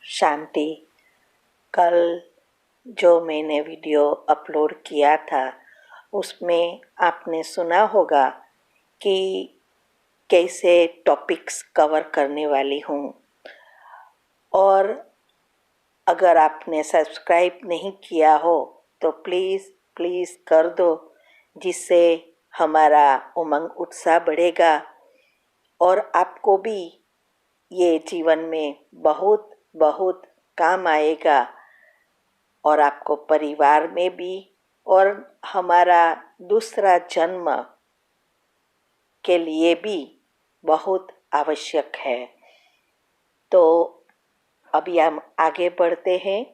शांति। कल जो मैंने वीडियो अपलोड किया था उसमें आपने सुना होगा कि कैसे टॉपिक्स कवर करने वाली हूँ, और अगर आपने सब्सक्राइब नहीं किया हो तो प्लीज़ कर दो, जिससे हमारा उमंग उत्साह बढ़ेगा और आपको भी ये जीवन में बहुत बहुत काम आएगा, और आपको परिवार में भी और हमारा दूसरा जन्म के लिए भी बहुत आवश्यक है। तो अभी हम आगे बढ़ते हैं।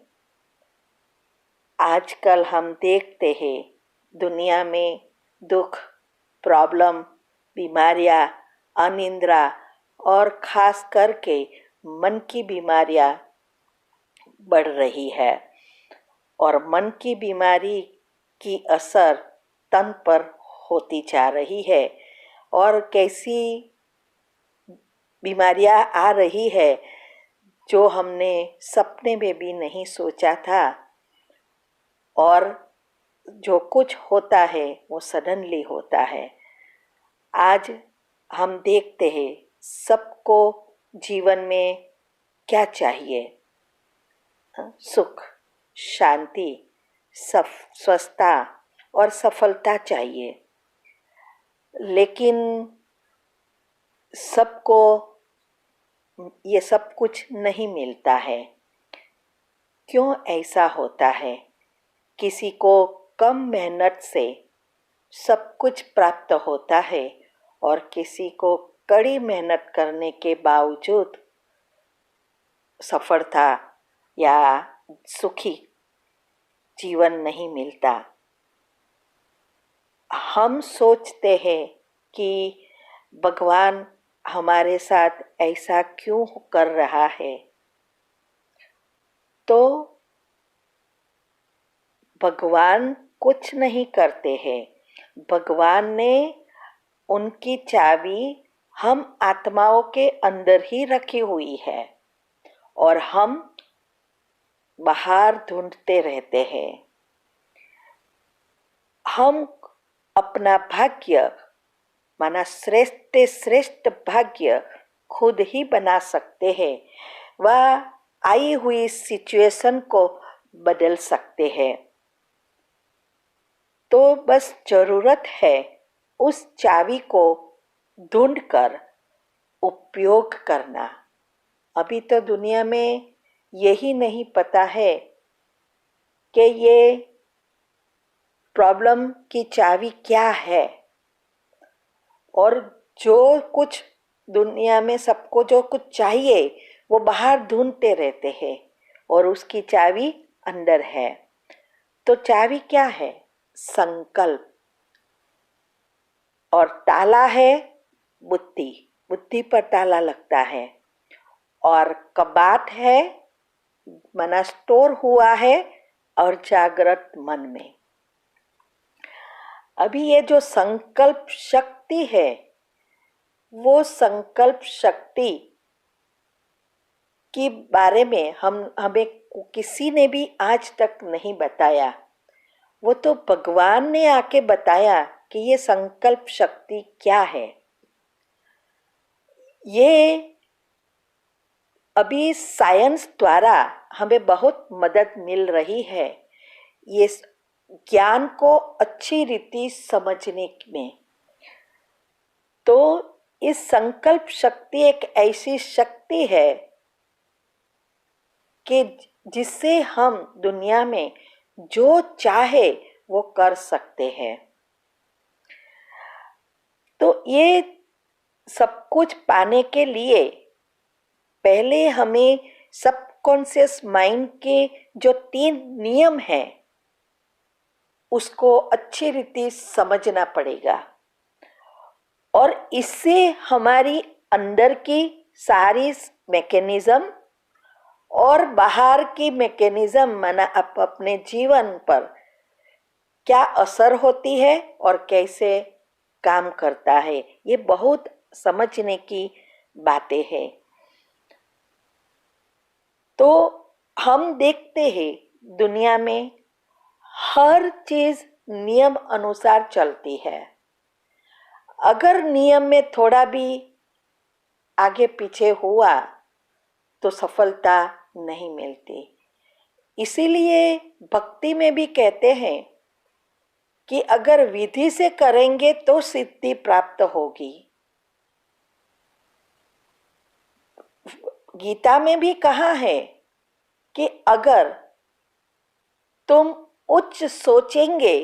आजकल हम देखते हैं दुनिया में दुख, प्रॉब्लम, बीमारियां, अनिद्रा और खास करके मन की बीमारियां बढ़ रही है, और मन की बीमारी की असर तन पर होती जा रही है, और कैसी बीमारियां आ रही है जो हमने सपने में भी नहीं सोचा था, और जो कुछ होता है वो सडनली होता है। आज हम देखते हैं सबको जीवन में क्या चाहिए? सुख, शांति, स्वस्थता और सफलता चाहिए, लेकिन सबको ये सब कुछ नहीं मिलता है। क्यों ऐसा होता है? किसी को कम मेहनत से सब कुछ प्राप्त होता है और किसी को कड़ी मेहनत करने के बावजूद सफलता या सुखी जीवन नहीं मिलता। हम सोचते हैं कि भगवान हमारे साथ ऐसा क्यों कर रहा है? तो भगवान कुछ नहीं करते हैं। भगवान ने उनकी चाबी हम आत्माओं के अंदर ही रखी हुई है, और हम बाहर ढूंढते रहते हैं। हम अपना भाग्य माना श्रेष्ठ भाग्य खुद ही बना सकते हैं, वह आई हुई सिचुएशन को बदल सकते हैं। तो बस जरूरत है उस चाबी को ढूंढकर उपयोग करना। अभी तो दुनिया में यही नहीं पता है कि ये प्रॉब्लम की चाबी क्या है, और जो कुछ दुनिया में सबको जो कुछ चाहिए वो बाहर ढूंढते रहते हैं, और उसकी चाबी अंदर है। तो चाबी क्या है? संकल्प। और ताला है बुद्धि, बुद्धि पर ताला लगता है। और कबाट है मना स्टोर हुआ है और जागृत मन में। अभी ये जो संकल्प शक्ति है, वो संकल्प शक्ति के बारे में हमें किसी ने भी आज तक नहीं बताया। वो तो भगवान ने आके बताया कि ये संकल्प शक्ति क्या है। ये अभी साइंस द्वारा हमें बहुत मदद मिल रही है ये ज्ञान को अच्छी रीति समझने में। तो इस संकल्प शक्ति एक ऐसी शक्ति है कि जिससे हम दुनिया में जो चाहे वो कर सकते हैं। तो ये सब कुछ पाने के लिए पहले हमें सबकॉन्शियस माइंड के जो 3 नियम हैं उसको अच्छी रीति समझना पड़ेगा, और इससे हमारी अंदर की सारी मैकेनिज्म और बाहर की मैकेनिज्म माना अपने जीवन पर क्या असर होती है और कैसे काम करता है, ये बहुत समझने की बातें हैं। तो तो हम देखते हैं दुनिया में हर चीज नियम अनुसार चलती है। अगर नियम में थोड़ा भी आगे पीछे हुआ तो सफलता नहीं मिलती। इसीलिए भक्ति में भी कहते हैं कि अगर विधि से करेंगे तो सिद्धि प्राप्त होगी। गीता में भी कहा है कि अगर तुम उच्च सोचेंगे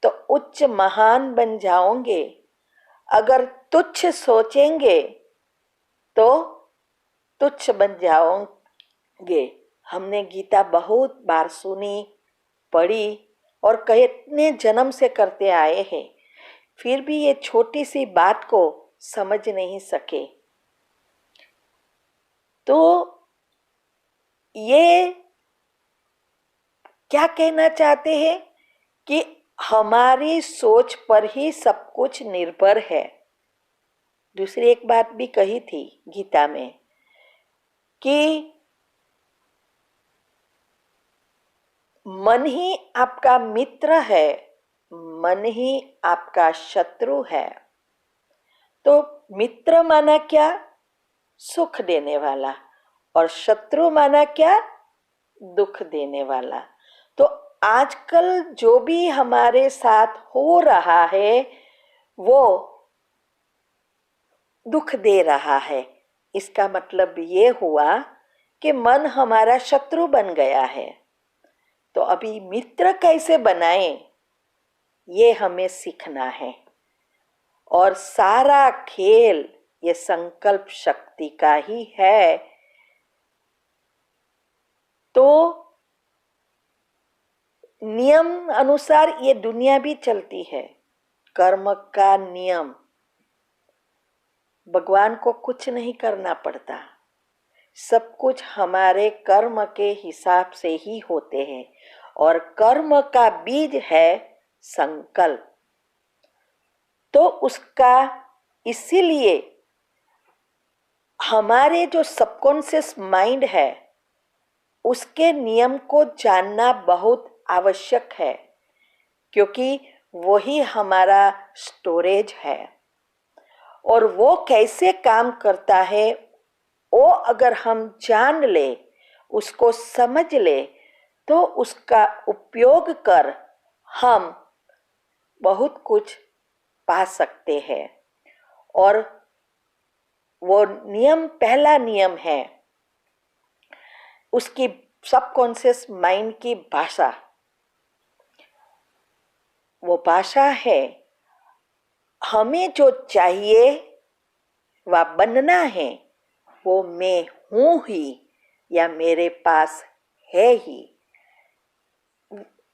तो उच्च महान बन जाओगे, अगर तुच्छ सोचेंगे तो तुच्छ बन जाओगे। हमने गीता बहुत बार सुनी, पढ़ी और कितने जन्म से करते आए हैं, फिर भी ये छोटी सी बात को समझ नहीं सके। तो ये क्या कहना चाहते हैं कि हमारी सोच पर ही सब कुछ निर्भर है। दूसरी एक बात भी कही थी गीता में कि मन ही आपका मित्र है, मन ही आपका शत्रु है। तो मित्र माना क्या? सुख देने वाला, और शत्रु माना क्या? दुख देने वाला। तो आजकल जो भी हमारे साथ हो रहा है वो दुख दे रहा है। इसका मतलब ये हुआ कि मन हमारा शत्रु बन गया है। तो अभी मित्र कैसे बनाएं, ये हमें सीखना है। और सारा खेल ये संकल्प शक्ति का ही है। तो नियम अनुसार ये दुनिया भी चलती है, कर्म का नियम। भगवान को कुछ नहीं करना पड़ता, सब कुछ हमारे कर्म के हिसाब से ही होते हैं। और कर्म का बीज है संकल्प। तो उसका इसीलिए हमारे जो सबकॉन्शियस माइंड है उसके नियम को जानना बहुत आवश्यक है, क्योंकि वही हमारा स्टोरेज है। और वो कैसे काम करता है वो अगर हम जान ले, उसको समझ ले, तो उसका उपयोग कर हम बहुत कुछ पा सकते हैं। और वो नियम, पहला नियम है उसकी सबकॉन्शियस माइंड की भाषा। वो भाषा है हमें जो चाहिए व बनना है वो मैं हूं ही या मेरे पास है ही।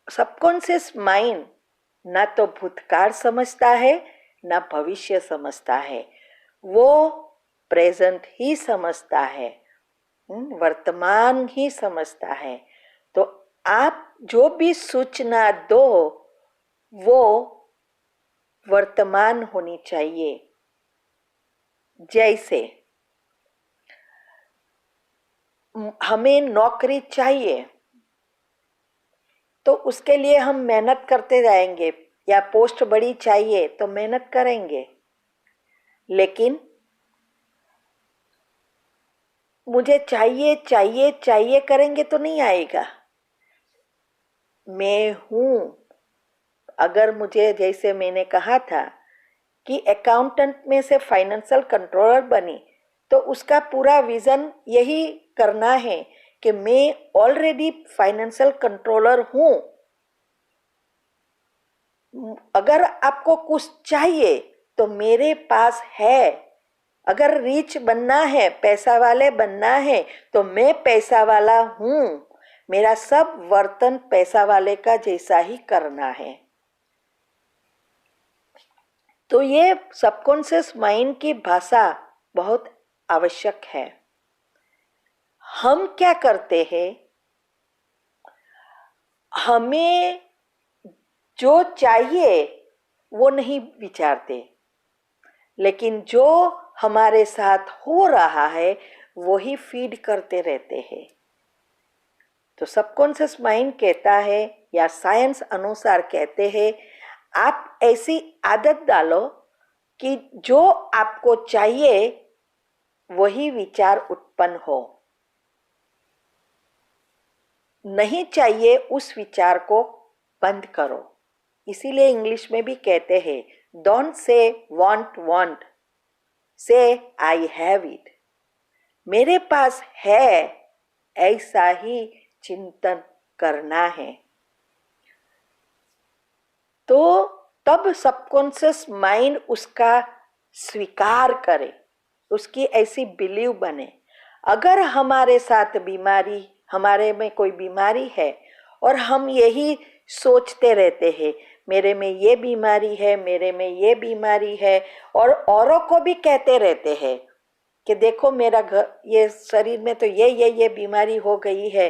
सबकॉन्शियस माइंड ना तो भूतकाल समझता है ना भविष्य समझता है, वो प्रेजेंट ही समझता है, वर्तमान ही समझता है। तो आप जो भी सूचना दो वो वर्तमान होनी चाहिए। जैसे हमें नौकरी चाहिए तो उसके लिए हम मेहनत करते जाएंगे, या पोस्ट बड़ी चाहिए तो मेहनत करेंगे। लेकिन मुझे चाहिए चाहिए चाहिए करेंगे तो नहीं आएगा। मैं हूं, अगर मुझे, जैसे मैंने कहा था कि अकाउंटेंट में से फाइनेंशियल कंट्रोलर बनी, तो उसका पूरा विजन यही करना है कि मैं ऑलरेडी फाइनेंशियल कंट्रोलर हूं। अगर आपको कुछ चाहिए तो मेरे पास है। अगर रिच बनना है, पैसा वाले बनना है, तो मैं पैसा वाला हूं। मेरा सब वर्तन पैसा वाले का जैसा ही करना है। तो ये सबकॉन्शियस माइंड की भाषा बहुत आवश्यक है। हम क्या करते हैं, हमें जो चाहिए वो नहीं विचारते, लेकिन जो हमारे साथ हो रहा है वो ही फीड करते रहते हैं। तो सबकॉन्शियस माइंड कहता है या साइंस अनुसार कहते हैं, आप ऐसी आदत डालो कि जो आपको चाहिए वही विचार उत्पन्न हो, नहीं चाहिए उस विचार को बंद करो। इसीलिए इंग्लिश में भी कहते हैं, डोंट से वांट, से आई हैव इट। मेरे पास है, ऐसा ही चिंतन करना है। तो तब सबकॉन्शियस माइंड उसका स्वीकार करे, उसकी ऐसी बिलीव बने। अगर हमारे साथ बीमारी, हमारे में कोई बीमारी है और हम यही सोचते रहते हैं, मेरे में ये बीमारी है, मेरे में ये बीमारी है, और औरों को भी कहते रहते हैं कि देखो मेरा घर, ये शरीर में तो ये बीमारी हो गई है,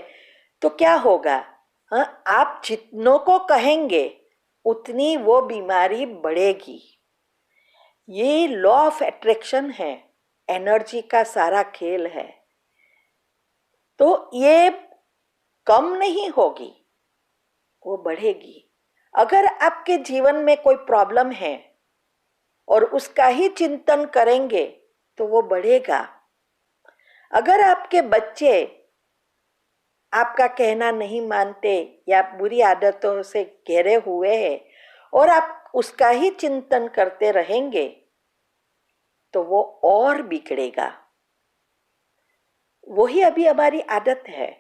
तो क्या होगा? हाँ, आप जितनों को कहेंगे उतनी वो बीमारी बढ़ेगी। ये लॉ ऑफ अट्रैक्शन है, एनर्जी का सारा खेल है। तो ये कम नहीं होगी, वो बढ़ेगी। अगर आपके जीवन में कोई प्रॉब्लम है और उसका ही चिंतन करेंगे तो वो बढ़ेगा। अगर आपके बच्चे आपका कहना नहीं मानते या बुरी आदतों से घिरे हुए हैं और आप उसका ही चिंतन करते रहेंगे तो वो और बिगड़ेगा। वही अभी हमारी आदत है।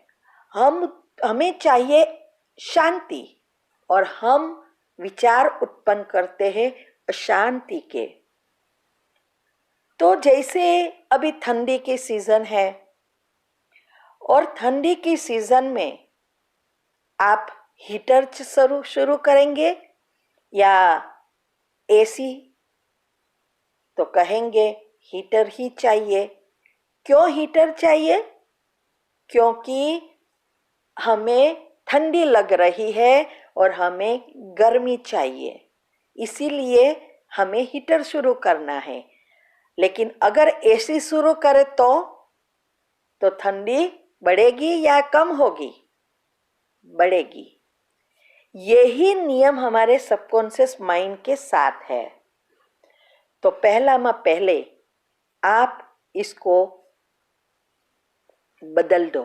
हमें चाहिए शांति और हम विचार उत्पन्न करते हैं अशांति के। तो जैसे अभी ठंडी की सीजन है और ठंडी की सीजन में आप हीटर शुरू करेंगे या एसी? तो कहेंगे हीटर ही चाहिए। क्यों हीटर चाहिए? क्योंकि हमें ठंडी लग रही है और हमें गर्मी चाहिए, इसीलिए हमें हीटर शुरू करना है। लेकिन अगर एसी शुरू करें तो ठंडी बढ़ेगी या कम होगी? बढ़ेगी। यही नियम हमारे सबकॉन्शियस माइंड के साथ है। तो पहले आप इसको बदल दो।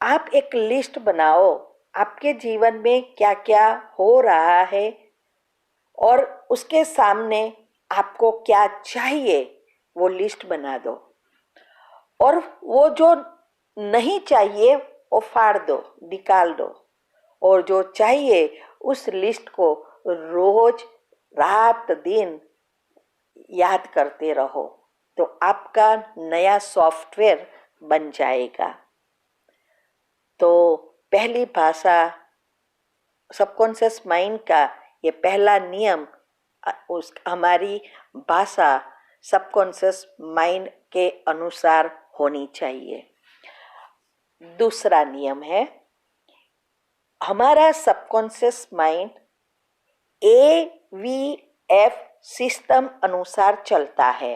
आप एक लिस्ट बनाओ, आपके जीवन में क्या क्या हो रहा है और उसके सामने आपको क्या चाहिए वो लिस्ट बना दो, और वो जो नहीं चाहिए वो फाड़ दो, निकाल दो, और जो चाहिए उस लिस्ट को रोज रात दिन याद करते रहो, तो आपका नया सॉफ्टवेयर बन जाएगा। तो पहली भाषा सबकॉन्शियस माइंड का ये पहला नियम, उस हमारी भाषा सबकॉन्शियस माइंड के अनुसार होनी चाहिए। दूसरा नियम है, हमारा सबकॉन्शियस माइंड AVF सिस्टम अनुसार चलता है।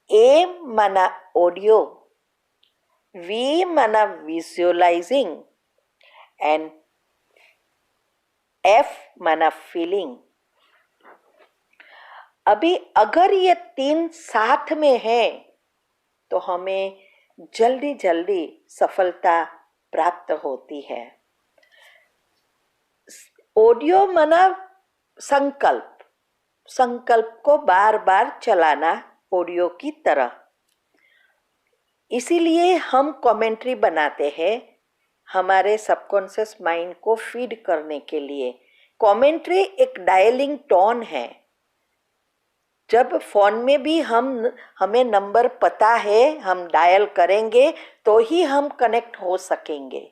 A माना ऑडियो, V माना विजुअलाइजिंग एंड F माना फीलिंग। अभी अगर ये तीन साथ में है तो हमें जल्दी जल्दी सफलता प्राप्त होती है। ऑडियो माना संकल्प, संकल्प को बार बार चलाना ऑडियो की तरह। इसीलिए हम कमेंट्री बनाते हैं हमारे सबकॉन्शियस माइंड को फीड करने के लिए। कमेंट्री एक डायलिंग टोन है। जब फोन में भी हमें नंबर पता है, हम डायल करेंगे तो ही हम कनेक्ट हो सकेंगे।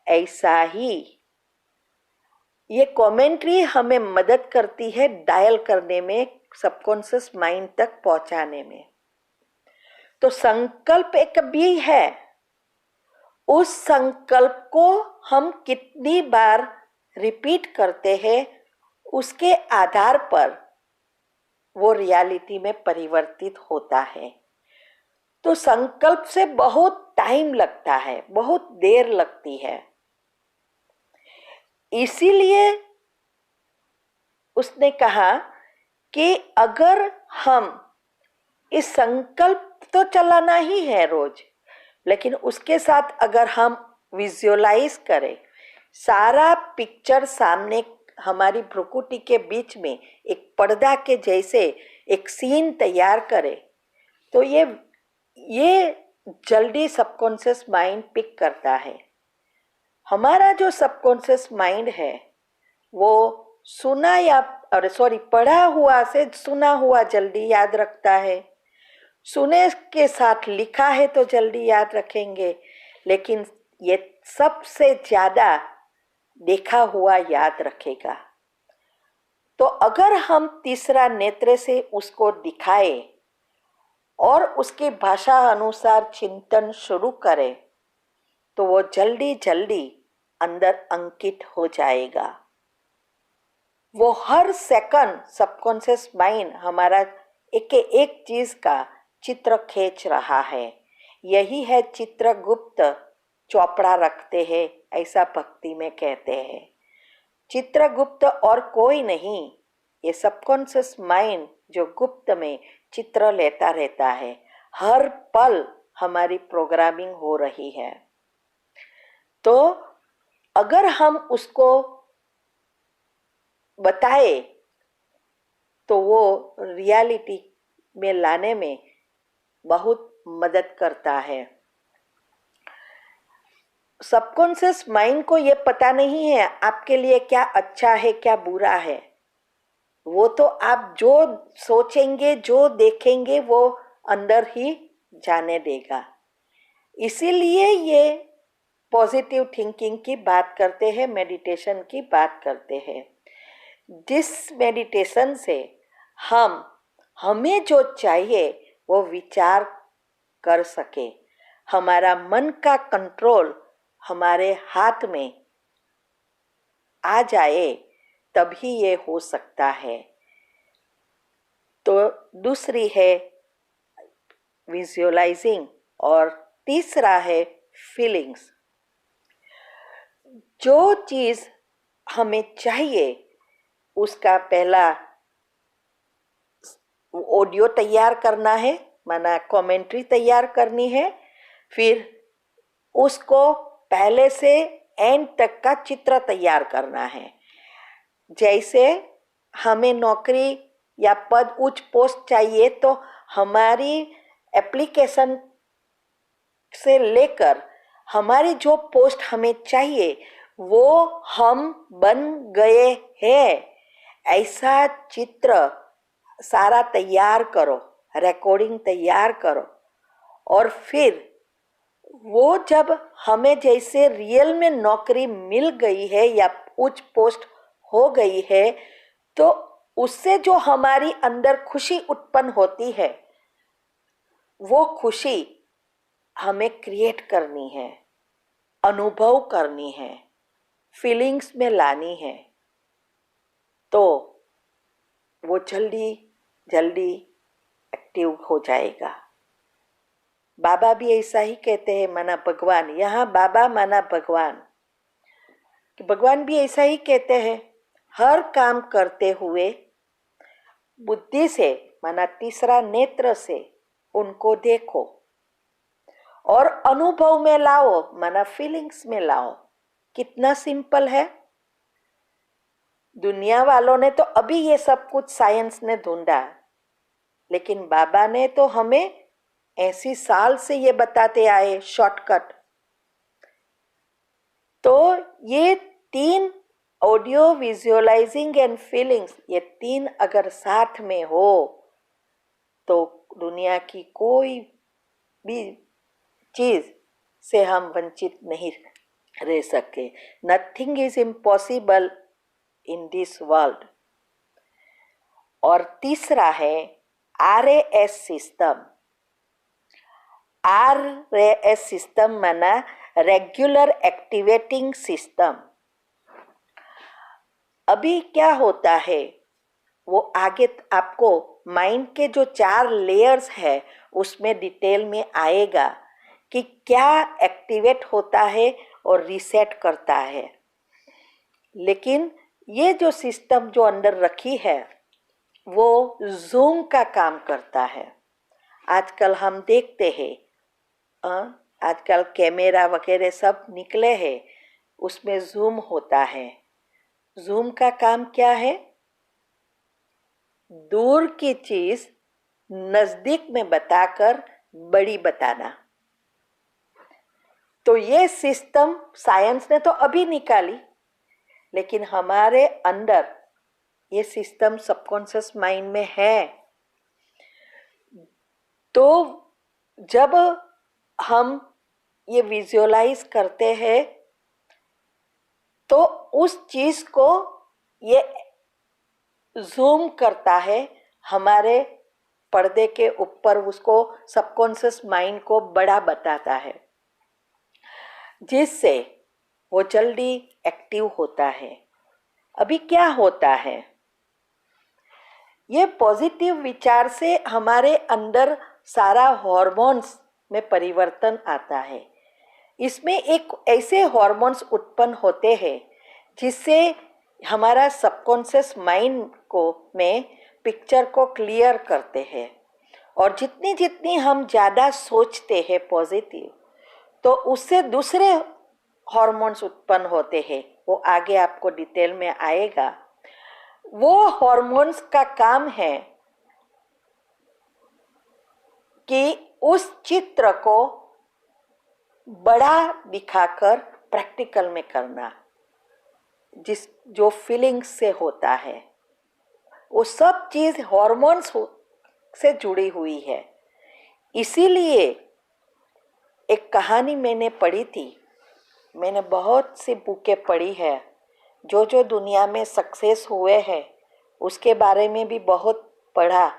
ऐसा ही ये कमेंट्री हमें मदद करती है डायल करने में, सबकॉन्शियस माइंड तक पहुंचाने में। तो संकल्प एक भी है, उस संकल्प को हम कितनी बार रिपीट करते हैं उसके आधार पर वो रियलिटी में परिवर्तित होता है। तो संकल्प से बहुत टाइम लगता है, बहुत देर लगती है। इसीलिए उसने कहा कि अगर हम इस संकल्प तो चलाना ही है रोज, लेकिन उसके साथ अगर हम विजुअलाइज करें, सारा पिक्चर सामने हमारी भ्रुकुटी के बीच में एक पर्दा के जैसे एक सीन तैयार करें, तो ये जल्दी सबकॉन्शियस माइंड पिक करता है। हमारा जो सबकॉन्शियस माइंड है वो पढ़ा हुआ से सुना हुआ जल्दी याद रखता है। सुने के साथ लिखा है तो जल्दी याद रखेंगे, लेकिन ये सबसे ज्यादा देखा हुआ याद रखेगा। तो अगर हम तीसरा नेत्र से उसको दिखाए और उसकी भाषा अनुसार चिंतन शुरू करें, तो वो जल्दी जल्दी अंदर अंकित हो जाएगा। वो हर सेकंड सबकॉन्शियस माइंड हमारा एक चीज का चित्र खींच रहा है। यही है चित्रगुप्त चोपड़ा रखते हैं, ऐसा भक्ति में कहते हैं। चित्रगुप्त और कोई नहीं, ये सबकॉन्शियस माइंड जो गुप्त में चित्र लेता रहता है। हर पल हमारी प्रोग्रामिंग हो रही है। तो अगर हम उसको बताए तो वो रियलिटी में लाने में बहुत मदद करता है। सबकॉन्शियस माइंड को ये पता नहीं है आपके लिए क्या अच्छा है क्या बुरा है। वो तो आप जो सोचेंगे जो देखेंगे वो अंदर ही जाने देगा। इसीलिए ये पॉजिटिव थिंकिंग की बात करते हैं, मेडिटेशन की बात करते हैं। जिस मेडिटेशन से हमें जो चाहिए वो विचार कर सके, हमारा मन का कंट्रोल हमारे हाथ में आ जाए, तभी ये हो सकता है। तो दूसरी है विजुअलाइजिंग और तीसरा है फीलिंग्स। जो चीज हमें चाहिए उसका पहला ऑडियो तैयार करना है, माना कमेंट्री तैयार करनी है, फिर उसको पहले से एंड तक का चित्र तैयार करना है। जैसे हमें नौकरी या पद उच्च पोस्ट चाहिए, तो हमारी एप्लीकेशन से लेकर हमारी जो पोस्ट हमें चाहिए वो हम बन गए हैं, ऐसा चित्र सारा तैयार करो, रिकॉर्डिंग तैयार करो। और फिर वो जब हमें जैसे रियल में नौकरी मिल गई है या उच्च पोस्ट हो गई है, तो उससे जो हमारी अंदर खुशी उत्पन्न होती है, वो खुशी हमें क्रिएट करनी है, अनुभव करनी है, फीलिंग्स में लानी है। तो वो जल्दी जल्दी एक्टिव हो जाएगा। बाबा भी ऐसा ही कहते हैं, माना भगवान, यहाँ बाबा माना भगवान, कि भगवान भी ऐसा ही कहते हैं, हर काम करते हुए बुद्धि से, माना तीसरा नेत्र से उनको देखो और अनुभव में लाओ, माना फीलिंग्स में लाओ। कितना सिंपल है। दुनिया वालों ने तो अभी ये सब कुछ साइंस ने ढूंढा, लेकिन बाबा ने तो हमें ऐसी साल से ये बताते आए शॉर्टकट। तो ये तीन, ऑडियो, विजुअलाइजिंग एंड फीलिंग्स, ये तीन अगर साथ में हो तो दुनिया की कोई भी चीज से हम वंचित नहीं रह सके। Nothing is impossible in this world. और तीसरा है RAS सिस्टम। RAS सिस्टम माना रेगुलर एक्टिवेटिंग सिस्टम। अभी क्या होता है वो आगे आपको माइंड के जो 4 लेयर्स है उसमें डिटेल में आएगा कि क्या एक्टिवेट होता है और रीसेट करता है। लेकिन ये जो सिस्टम जो अंदर रखी है वो जूम का काम करता है। आजकल हम देखते हैं आजकल कैमरा वगैरह सब निकले हैं, उसमें जूम होता है। जूम का काम क्या है? दूर की चीज नजदीक में बताकर बड़ी बताना। तो ये सिस्टम साइंस ने तो अभी निकाली, लेकिन हमारे अंदर ये सिस्टम सबकॉन्शियस माइंड में है। तो जब हम ये विजुअलाइज करते हैं तो उस चीज को ये जूम करता है हमारे पर्दे के ऊपर, उसको सबकॉन्शियस माइंड को बड़ा बताता है, जिससे वो जल्दी एक्टिव होता है। अभी क्या होता है, ये पॉजिटिव विचार से हमारे अंदर सारा हार्मोन्स में परिवर्तन आता है। इसमें एक ऐसे हार्मोन्स उत्पन्न होते हैं जिससे हमारा सबकॉन्शियस माइंड को में पिक्चर को क्लियर करते हैं। और जितनी जितनी हम ज़्यादा सोचते हैं पॉजिटिव, तो उससे दूसरे हार्मोन्स उत्पन्न होते हैं। वो आगे आपको डिटेल में आएगा। वो हार्मोन्स का काम है कि उस चित्र को बड़ा दिखाकर प्रैक्टिकल में करना, जो फीलिंग्स से होता है। वो सब चीज हार्मोन्स से जुड़ी हुई है। इसीलिए एक कहानी मैंने पढ़ी थी, मैंने बहुत सी बुकें पढ़ी है, जो जो दुनिया में सक्सेस हुए हैं उसके बारे में भी बहुत पढ़ा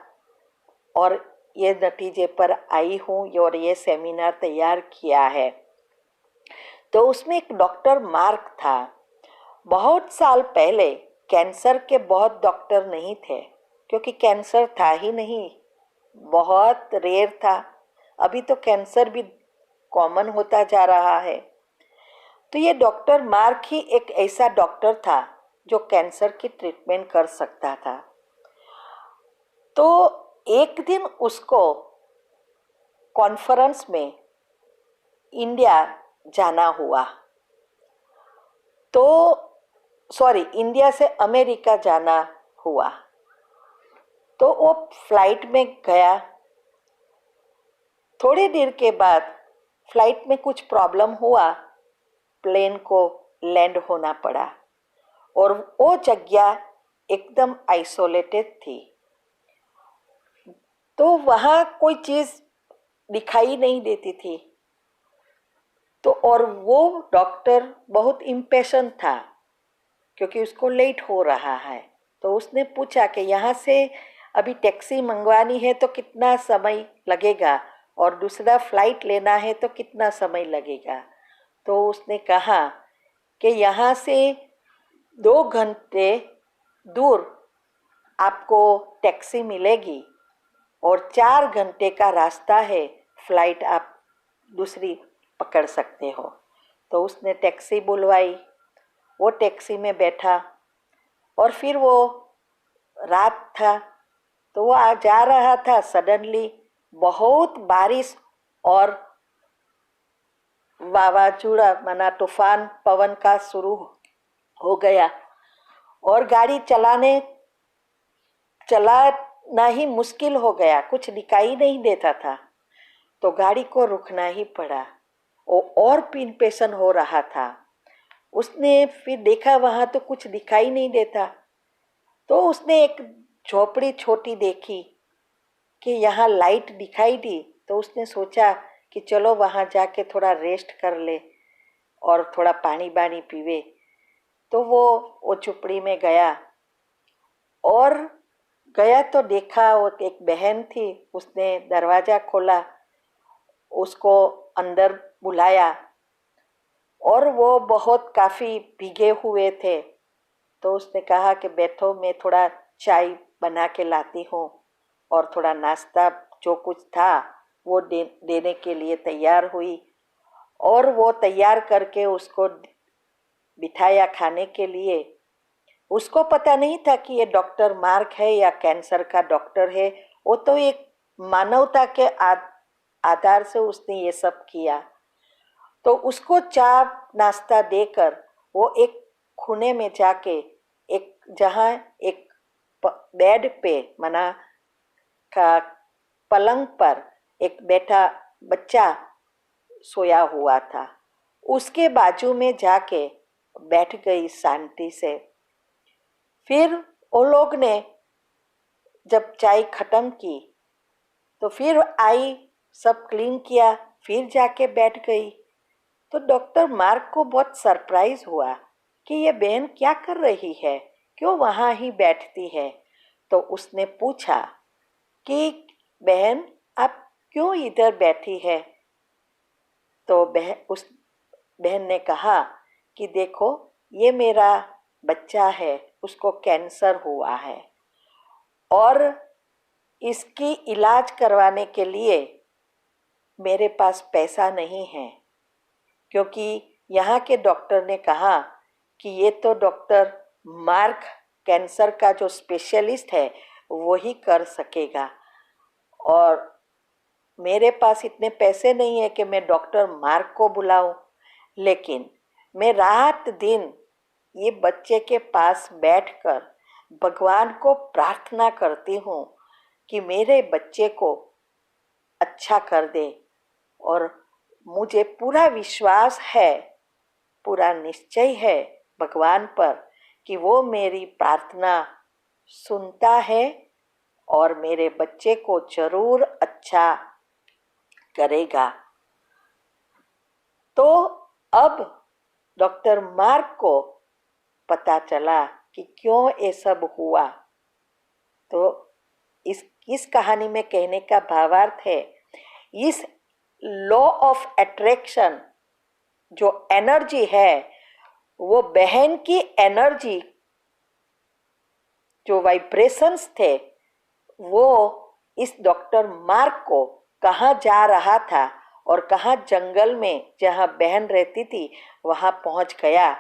और ये नतीजे पर आई हूँ और ये सेमिनार तैयार किया है। तो उसमें एक डॉक्टर मार्क था। बहुत साल पहले कैंसर के बहुत डॉक्टर नहीं थे, क्योंकि कैंसर था ही नहीं, बहुत रेयर था। अभी तो कैंसर भी कॉमन होता जा रहा है। तो ये डॉक्टर मार्क ही एक ऐसा डॉक्टर था जो कैंसर की ट्रीटमेंट कर सकता था। तो एक दिन उसको कॉन्फ्रेंस में इंडिया जाना हुआ। तो इंडिया से अमेरिका जाना हुआ। तो वो फ्लाइट में गया। थोड़ी देर के बाद फ्लाइट में कुछ प्रॉब्लम हुआ, प्लेन को लैंड होना पड़ा और वो जगह एकदम आइसोलेटेड थी। तो वहाँ कोई चीज़ दिखाई नहीं देती थी। तो और वो डॉक्टर बहुत इम्पेशेंट था क्योंकि उसको लेट हो रहा है। तो उसने पूछा कि यहाँ से अभी टैक्सी मंगवानी है तो कितना समय लगेगा और दूसरा फ्लाइट लेना है तो कितना समय लगेगा। तो उसने कहा कि यहाँ से 2 घंटे दूर आपको टैक्सी मिलेगी और 4 घंटे का रास्ता है, फ्लाइट आप दूसरी पकड़ सकते हो। तो उसने टैक्सी बुलवाई, वो टैक्सी में बैठा और फिर वो रात था तो वो आ जा रहा था। सडनली बहुत बारिश और वावाजोड़ा माना तूफान पवन का शुरू हो गया और गाड़ी चलाना ही मुश्किल हो गया, कुछ दिखाई नहीं देता था। तो गाड़ी को रुकना ही पड़ा। वो और पिन हो रहा था। उसने फिर देखा वहाँ तो कुछ दिखाई नहीं देता। तो उसने एक झोपड़ी छोटी देखी कि यहाँ लाइट दिखाई दी। तो उसने सोचा कि चलो वहाँ जाके थोड़ा रेस्ट कर ले और थोड़ा पानी बानी पीवे। तो वो झोपड़ी में गया और तो देखा वो एक बहन थी। उसने दरवाज़ा खोला, उसको अंदर बुलाया और वो बहुत काफ़ी भीगे हुए थे। तो उसने कहा कि बैठो, मैं थोड़ा चाय बना के लाती हूँ और थोड़ा नाश्ता जो कुछ था वो देने के लिए तैयार हुई और वो तैयार करके उसको बिठाया खाने के लिए। उसको पता नहीं था कि ये डॉक्टर मार्क है या कैंसर का डॉक्टर है। वो तो एक मानवता के आधार से उसने ये सब किया। तो उसको चाय नाश्ता देकर वो एक खूने में जाके एक जहाँ एक बेड पे मना का पलंग पर एक बेटा बच्चा सोया हुआ था, उसके बाजू में जाके बैठ गई शांति से। फिर वो लोग ने जब चाय खत्म की तो फिर आई, सब क्लीन किया, फिर जाके बैठ गई। तो डॉक्टर मार्क को बहुत सरप्राइज हुआ कि ये बहन क्या कर रही है, क्यों वहाँ ही बैठती है। तो उसने पूछा कि बहन आप क्यों इधर बैठी है। तो उस बहन ने कहा कि देखो ये मेरा बच्चा है, उसको कैंसर हुआ है और इसकी इलाज करवाने के लिए मेरे पास पैसा नहीं है, क्योंकि यहाँ के डॉक्टर ने कहा कि ये तो डॉक्टर मार्क कैंसर का जो स्पेशलिस्ट है वही कर सकेगा और मेरे पास इतने पैसे नहीं है कि मैं डॉक्टर मार्क को बुलाऊं। लेकिन मैं रात दिन ये बच्चे के पास बैठकर भगवान को प्रार्थना करती हूँ कि मेरे बच्चे को अच्छा कर दे। और मुझे पूरा विश्वास है, पूरा निश्चय है भगवान पर कि वो मेरी प्रार्थना सुनता है और मेरे बच्चे को जरूर अच्छा करेगा। तो अब डॉक्टर मार्क को पता चला कि क्यों ये सब हुआ। तो इस कहानी में कहने का भावार्थ है, इस लॉ ऑफ अट्रैक्शन जो एनर्जी है, वो बहन की एनर्जी जो वाइब्रेशंस थे वो इस डॉक्टर मार्क को कहाँ जा रहा था और कहाँ जंगल में जहाँ बहन रहती थी वहाँ पहुँच गया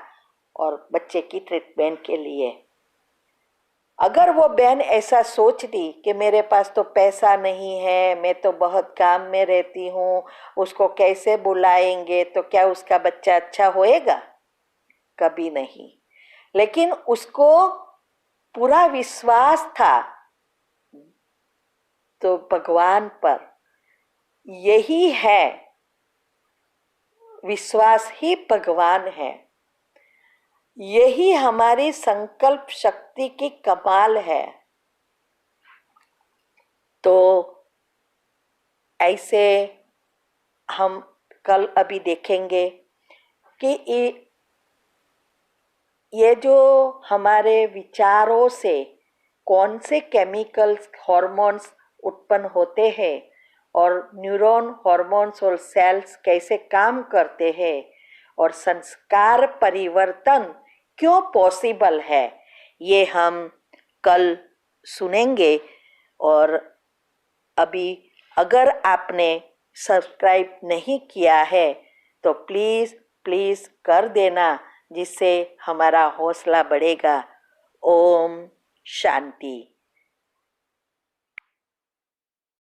और बच्चे की ट्रीटमेंट के लिए। अगर वो बहन ऐसा सोचती कि मेरे पास तो पैसा नहीं है, मैं तो बहुत काम में रहती हूँ, उसको कैसे बुलाएंगे, तो क्या उसका बच्चा अच्छा होएगा? कभी नहीं। लेकिन उसको पूरा विश्वास था तो भगवान पर। यही है, विश्वास ही भगवान है। यही हमारी संकल्प शक्ति की कमाल है। तो ऐसे हम कल अभी देखेंगे कि ये जो हमारे विचारों से कौन से केमिकल्स, हार्मोन्स उत्पन्न होते हैं और न्यूरॉन, हार्मोन्स और सेल्स कैसे काम करते हैं और संस्कार परिवर्तन क्यों पॉसिबल है, ये हम कल सुनेंगे। और अभी अगर आपने सब्सक्राइब नहीं किया है तो प्लीज़ प्लीज़ कर देना, जिससे हमारा हौसला बढ़ेगा। ओम शांति।